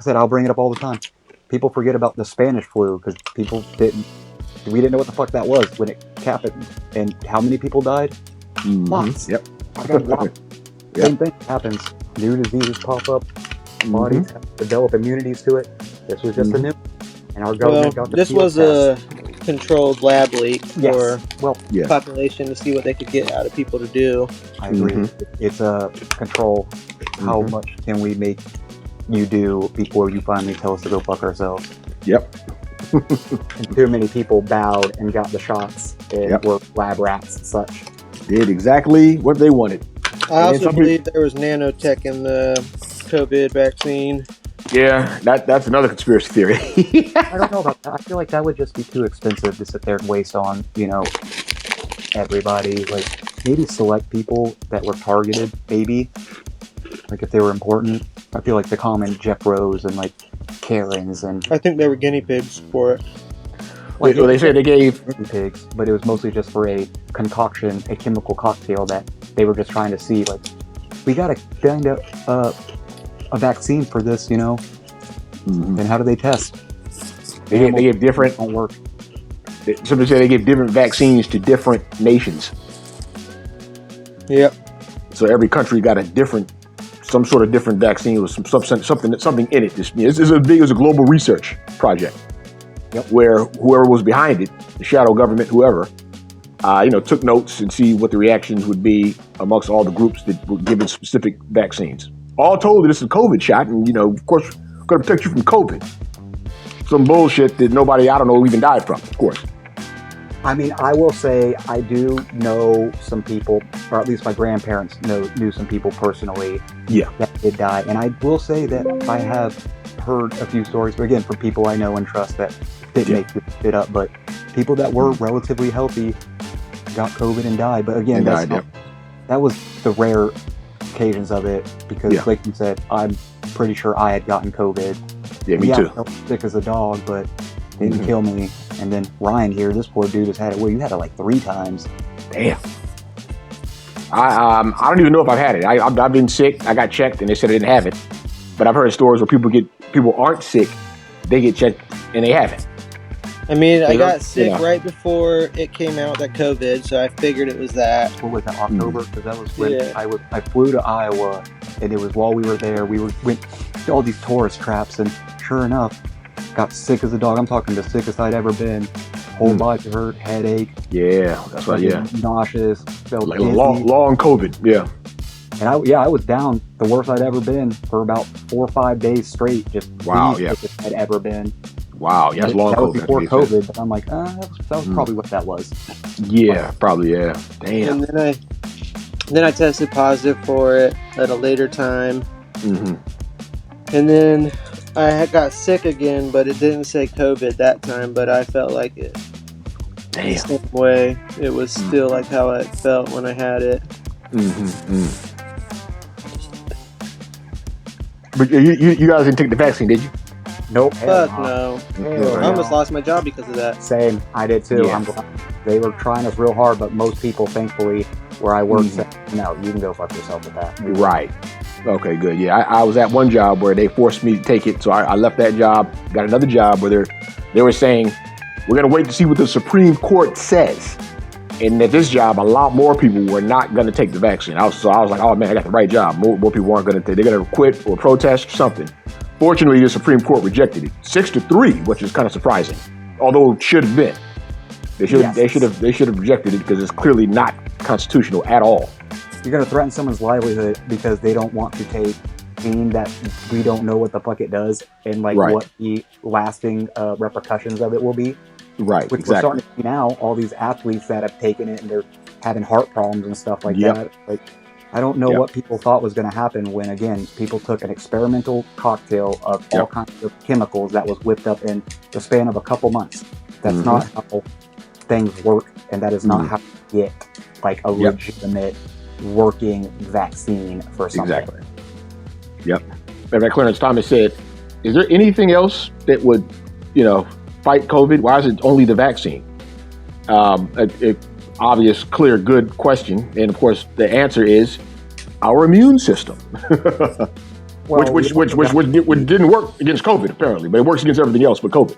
said, I'll bring it up all the time. People forget about the Spanish flu because we didn't know what the fuck that was when it happened. And how many people died? Lots. Yep. I got lots. Yep. Same thing happens. New diseases pop up. Bodies develop immunities to it. This was just a new, and our government got the this was a controlled lab leak for population to see what they could get out of people to do. I agree. It's a control. How much can we make you do before you finally tell us to go fuck ourselves? Yep. And too many people bowed and got the shots and were lab rats and such. Did exactly what they wanted. I also believe there was nanotech in the COVID vaccine. Yeah, that's another conspiracy theory. I don't know about that. I feel like that would just be too expensive to sit there and waste on, everybody. Like, maybe select people that were targeted, maybe. Like, if they were important. I feel like the common Jeff Rose and, like, Karens and... I think they were guinea pigs for it. Well, they say they gave... Guinea pigs, but it was mostly just for a concoction, a chemical cocktail that they were just trying to see, like, we gotta find a vaccine for this, And how do they test? They give different... Don't work. Somebody said they give different vaccines to different nations. Yep. So every country got some sort of different vaccine with something in it. It's as big as a global research project. Yep. Where whoever was behind it, the shadow government, whoever, took notes and see what the reactions would be amongst all the groups that were given specific vaccines. All told, this is a COVID shot, and of course, going to protect you from COVID. Some bullshit that nobody, I don't know, even died from, of course. I mean, I will say I do know some people, or at least my grandparents knew some people personally that did die. And I will say that I have heard a few stories, but again, from people I know and trust that didn't make it up, but people that were relatively healthy got COVID and died. But again, that was the rare occasions of it, because like you said, I'm pretty sure I had gotten COVID. Yeah, me too. I felt sick as a dog, but it didn't kill me. And then Ryan here, this poor dude has had it. Well, you had it like 3 times. Damn. I don't even know if I've had it. I've been sick. I got checked and they said I didn't have it. But I've heard stories where people aren't sick, they get checked and they have it. I mean, I got sick right before it came out, that COVID, so I figured it was that. What was that, October? Because that was when I flew to Iowa, and it was while we were there. We went to all these tourist traps, and sure enough, got sick as a dog. I'm talking the sickest I'd ever been. Whole body hurt, headache. Yeah, that's right. Yeah, nauseous. Felt like long COVID. Yeah. And I was down the worst I'd ever been for about 4 or 5 days straight. Just sickest I'd ever been. Wow, yeah, that's long that COVID. Was before COVID, but I'm like, that was probably what that was. Yeah, probably, yeah. Damn. And then I tested positive for it at a later time. And then I got sick again, but it didn't say COVID that time, but I felt like it. Damn. The same way. It was still like how I felt when I had it. But you guys didn't take the vaccine, did you? Nope. Fuck no. I almost lost my job because of that. Same. I did too. Yeah. I'm glad. They were trying us real hard, but most people, thankfully, where I work, said, no, you can go fuck yourself with that. Right. Okay, good. Yeah, I was at one job where they forced me to take it, so I left that job, got another job where they were saying, we're going to wait to see what the Supreme Court says. And at this job, a lot more people were not going to take the vaccine. I was like, oh man, I got the right job. More people weren't going to take it. They're going to quit or protest or something. Fortunately, the Supreme Court rejected it 6-3, which is kind of surprising. Although it should have been. They should have rejected it because it's clearly not constitutional at all. You're going to threaten someone's livelihood because they don't want to take pain that we don't know what the fuck it does and what the lasting repercussions of it will be. Right, which we're starting to see now, all these athletes that have taken it and they're having heart problems and stuff like that. Like, I don't know what people thought was going to happen when, again, people took an experimental cocktail of all kinds of chemicals that was whipped up in the span of a couple months. That's not how things work, and that is not how you get like a legitimate working vaccine for something. Exactly. Yep. Reverend Clarence Thomas said, is there anything else that would, fight COVID? Why is it only the vaccine? A obvious, clear, good question. And of course, the answer is our immune system. Well, which didn't work against COVID apparently, but it works against everything else but COVID.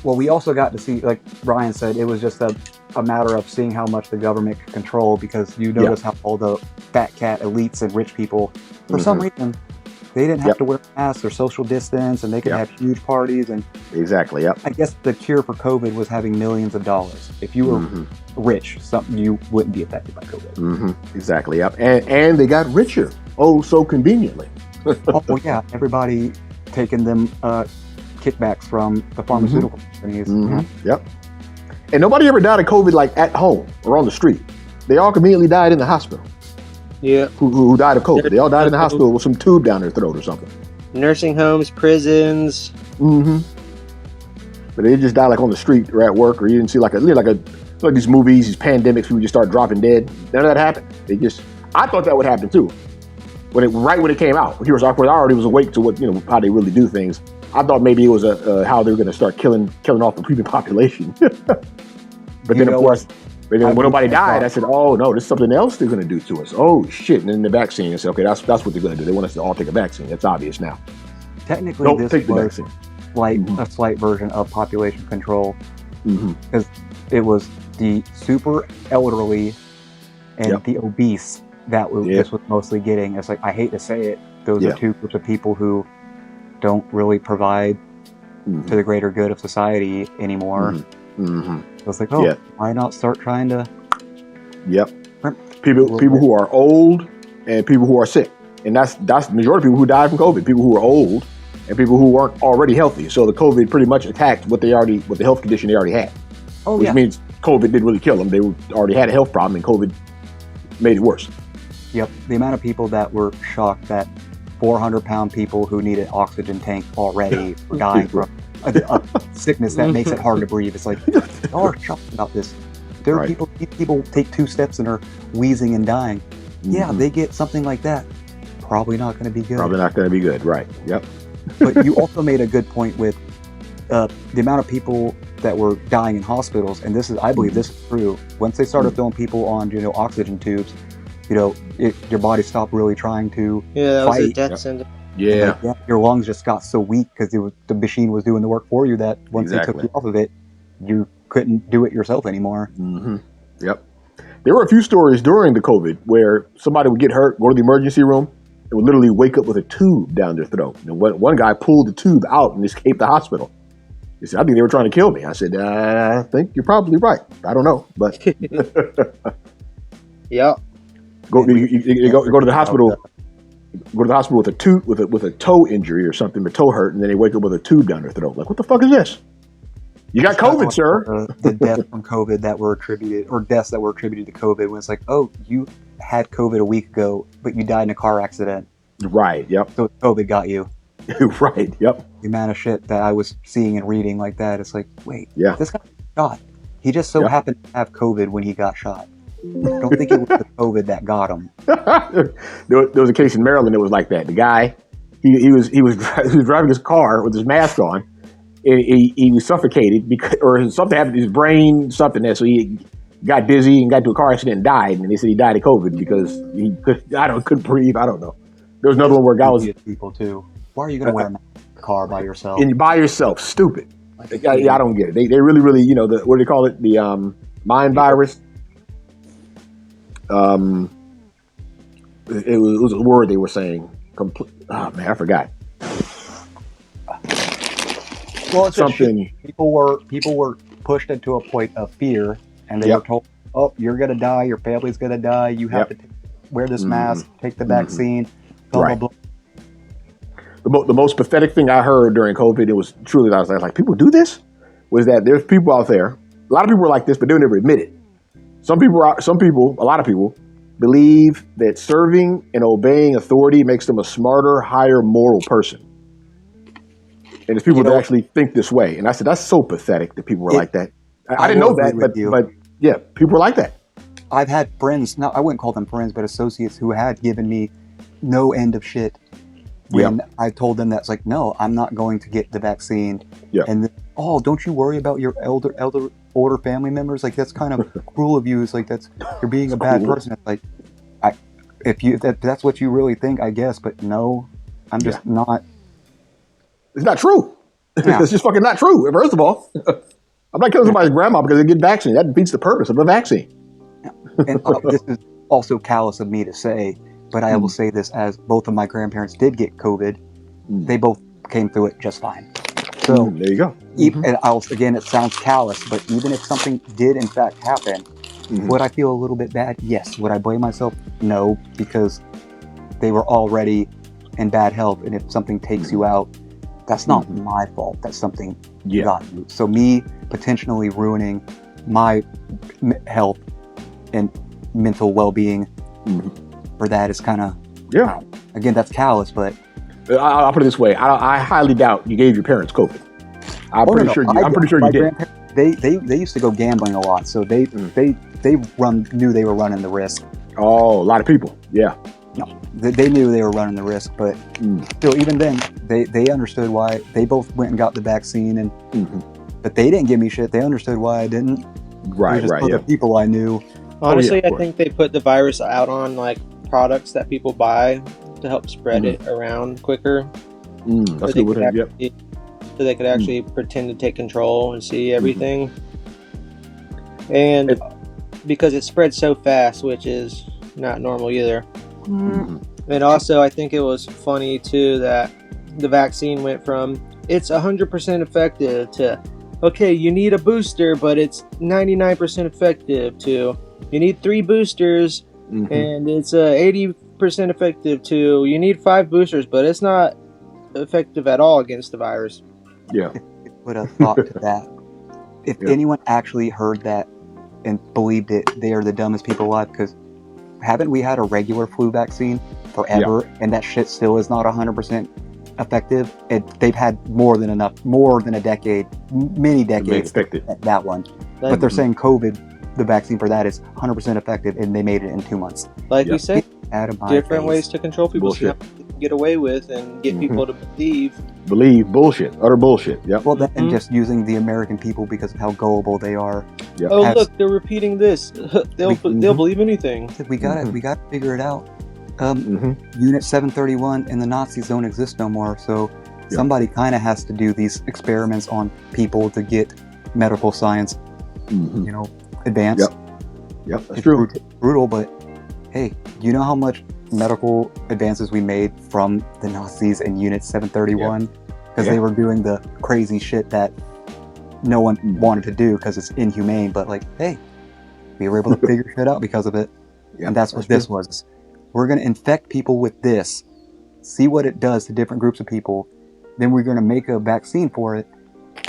Well, we also got to see, like Brian said, it was just a matter of seeing how much the government could control, because you notice how all the fat cat elites and rich people, for some reason, they didn't have to wear masks or social distance, and they could have huge parties. And exactly, I guess the cure for COVID was having millions of dollars. If you were rich, you wouldn't be affected by COVID. Exactly, yep. And they got richer, oh, so conveniently. Oh, yeah, everybody taking them kickbacks from the pharmaceutical companies. Yep. And nobody ever died of COVID like at home or on the street. They all conveniently died in the hospital. Yeah. Who died of COVID? They all died in the hospital with some tube down their throat or something. Nursing homes, prisons. But they just died like on the street or at work, or you didn't see like these movies, these pandemics, people just start dropping dead. None of that happened. I thought that would happen too. Right when it came out, I already was awake to how they really do things. I thought maybe it was how they were going to start killing off the human population. But then, of course, when nobody died, I said, "Oh no, there's something else they're going to do to us." Oh shit! And then the vaccine, I said, "Okay, that's what they're going to do. They want us to all take a vaccine. That's obvious now." Technically, this was like a slight version of population control, because it was the super elderly and the obese that this was mostly getting. It's like, I hate to say it, those are two groups of people who don't really provide to the greater good of society anymore. So it's like, why not start trying to? People who are old and people who are sick, and that's the majority of people who died from COVID. People who are old and people who weren't already healthy. So the COVID pretty much attacked what the health condition they already had. Which means COVID didn't really kill them. They already had a health problem, and COVID made it worse. Yep, the amount of people that were shocked that 400-pound people who need an oxygen tank already were dying from a sickness that makes it hard to breathe. It's like, y'all are shocked about this. There are people take 2 steps and are wheezing and dying. Yeah, they get something like that. Probably not going to be good. Probably not going to be good, right. Yep. But you also made a good point with the amount of people that were dying in hospitals, and I believe this is true. Once they started throwing people on, oxygen tubes, your body stopped really trying to fight. That was a death sentence. Your lungs just got so weak because the machine was doing the work for you, that once they took you off of it, you couldn't do it yourself anymore. Yep. There were a few stories during the COVID where somebody would get hurt, go to the emergency room, and would literally wake up with a tube down their throat. And one guy pulled the tube out and escaped the hospital. He said, "I think they were trying to kill me." I said, "I think you're probably right. I don't know, but yeah." Go to the hospital. Go to the hospital with a toe injury or something, the toe hurt, and then they wake up with a tube down their throat. Like, what the fuck is this? You got COVID, sir. The deaths from COVID that were attributed to COVID, when it's like, oh, you had COVID a week ago, but you died in a car accident. Right. Yep. So COVID got you. Right. Yep. The amount of shit that I was seeing and reading like that, it's like, wait, this guy got shot. He just so happened to have COVID when he got shot. I don't think it was the COVID that got him. There was a case in Maryland that was like that. The guy, he was driving his car with his mask on. He was suffocated or something happened to his brain, something there. So he got dizzy and got into a car accident and died. And they said he died of COVID because he couldn't breathe. I don't know. There was another one where a guy was people too. Why are you going to wear a mask in a car by yourself? And by yourself, stupid. I don't get it. They really, what do they call it? The mind virus. It was a word they were saying. Oh man, I forgot. Well, it's something. People were pushed into a point of fear, and they were told, "Oh, you're gonna die. Your family's gonna die. You have to wear this mask, take the vaccine." Blah, blah, blah. The most pathetic thing I heard during COVID, it was truly, I was like, people do this? Was that there's people out there, a lot of people are like this, but they'll never admit it. A lot of people believe that serving and obeying authority makes them a smarter, higher moral person. And there's people that actually think this way. And I said, that's so pathetic that people were like that. I didn't know that, but yeah, people were like that. I've had friends, now I wouldn't call them friends, but associates who had given me no end of shit when I told them that's like, no, I'm not going to get the vaccine. Yeah. And then, oh, don't you worry about your older family members? Like, that's kind of cruel of you. It's like, you're being a bad person. It's like, if that's what you really think, I guess, but no, I'm just not. It's not true. Yeah. It's just fucking not true. First of all, I'm not killing somebody's grandma because they get vaccinated. That defeats the purpose of a vaccine. And this is also callous of me to say, but I will say this: as both of my grandparents did get COVID, they both came through it just fine. So there you go. And again, it sounds callous, but even if something did in fact happen, would I feel a little bit bad? Yes. Would I blame myself? No, because they were already in bad health, and if something takes you out, that's not my fault. That's something got you. So me potentially ruining my health and mental well-being for that is kind of again, that's callous, but I'll put it this way: I highly doubt you gave your parents COVID. I'm pretty sure you did. They used to go gambling a lot, so they knew they were running the risk. Oh, a lot of people, No, they knew they were running the risk, but still, even then, they understood why. They both went and got the vaccine, and but they didn't give me shit. They understood why I didn't. Right, Other people I knew. Honestly, I think they put the virus out on like products that people buy to help spread it around quicker. That's good with him. So they could actually pretend to take control and see everything. And because it spread so fast, which is not normal either. And also, I think it was funny too that the vaccine went from it's 100% effective to okay, you need a booster, but it's 99% effective to you need 3 boosters and it's 80% effective to you need 5 boosters, but it's not effective at all against the virus. Yeah. Put a thought to that. If anyone actually heard that and believed it, they are the dumbest people alive, because haven't we had a regular flu vaccine forever and that shit still is not 100% effective? They've had more than a decade, many decades at that one. But they're saying COVID, the vaccine for that is 100% effective, and they made it in 2 months. Like you said, different ways to control people. So get away with and get people to believe bullshit, utter bullshit. Well, and just using the American people because of how gullible they are. Look, they're repeating this. They'll believe anything. We gotta figure it out. Unit 731 and the Nazis don't exist no more, so somebody kind of has to do these experiments on people to get medical science, advanced. That's true. Brutal, but hey, you know how much medical advances we made from the Nazis and Unit 731 because they were doing the crazy shit that no one wanted to do because it's inhumane, but like, hey, we were able to figure shit out because of it. And that's what this was. We're going to infect people with this, see what it does to different groups of people, then we're going to make a vaccine for it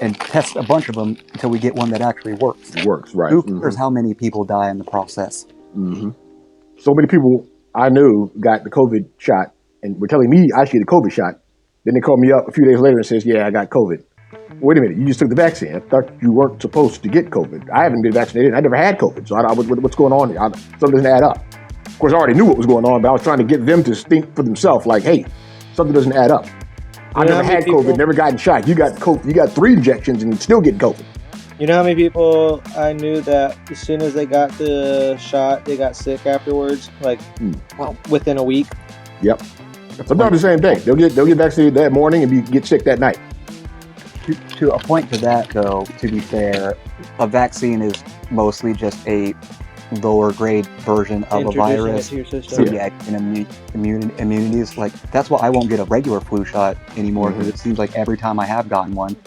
and test a bunch of them until we get one that actually works. Right. Who cares how many people die in the process? So many people I knew got the COVID shot and were telling me I should get the COVID shot. Then they called me up a few days later and says, I got COVID. Wait a minute, you just took the vaccine. I thought you weren't supposed to get COVID. I haven't been vaccinated. I never had COVID. So what's going on here? Something doesn't add up. Of course, I already knew what was going on, but I was trying to get them to think for themselves, like, hey, something doesn't add up. I never had COVID, never gotten shot. You got COVID. You got 3 injections and still get COVID. You know how many people I knew that as soon as they got the shot, they got sick afterwards? Like, within a week? Yep. Sometimes the same thing. They'll get vaccinated that morning and get sick that night. To a point to that, though, to be fair, a vaccine is mostly just a lower grade version of a virus. So immunity is like, that's why I won't get a regular flu shot anymore, because it seems like every time I have gotten one,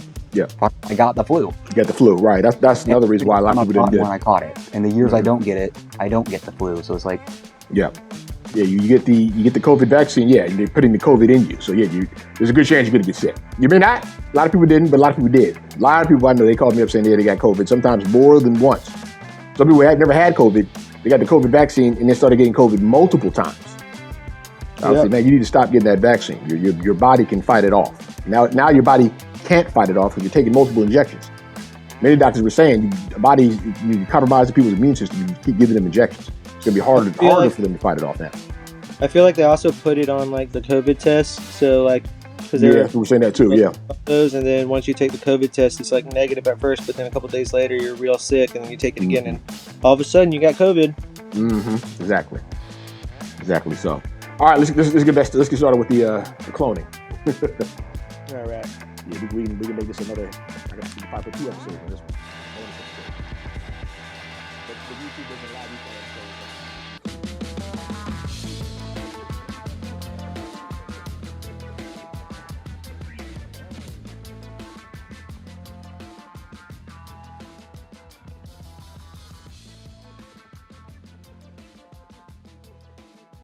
I got the flu. You got the flu, right? That's another reason why a lot of people didn't get it. When I caught it, and the years I don't get it, I don't get the flu. So it's like, you get the COVID vaccine, they're putting the COVID in you. So there's a good chance you're gonna get sick. You may not. A lot of people didn't, but a lot of people did. A lot of people I know, they called me up saying they got COVID, sometimes more than once. Some people had never had COVID, they got the COVID vaccine and then started getting COVID multiple times. I would say, man, you need to stop getting that vaccine. Your body can fight it off. Now your body can't fight it off because you're taking multiple injections. Many doctors were saying you compromise the people's immune system, you keep giving them injections. It's gonna be harder for them to fight it off now. I feel like they also put it on like the COVID test, so like because we're saying that too, those, and then once you take the COVID test, it's like negative at first, but then a couple days later you're real sick, and then you take it again, and all of a sudden you got COVID. Exactly so. All right, let's get started with the cloning. All right. Yeah, we can make this another. I guess we can probably put 2 episodes on this one. But YouTube doesn't allow these kind of episodes.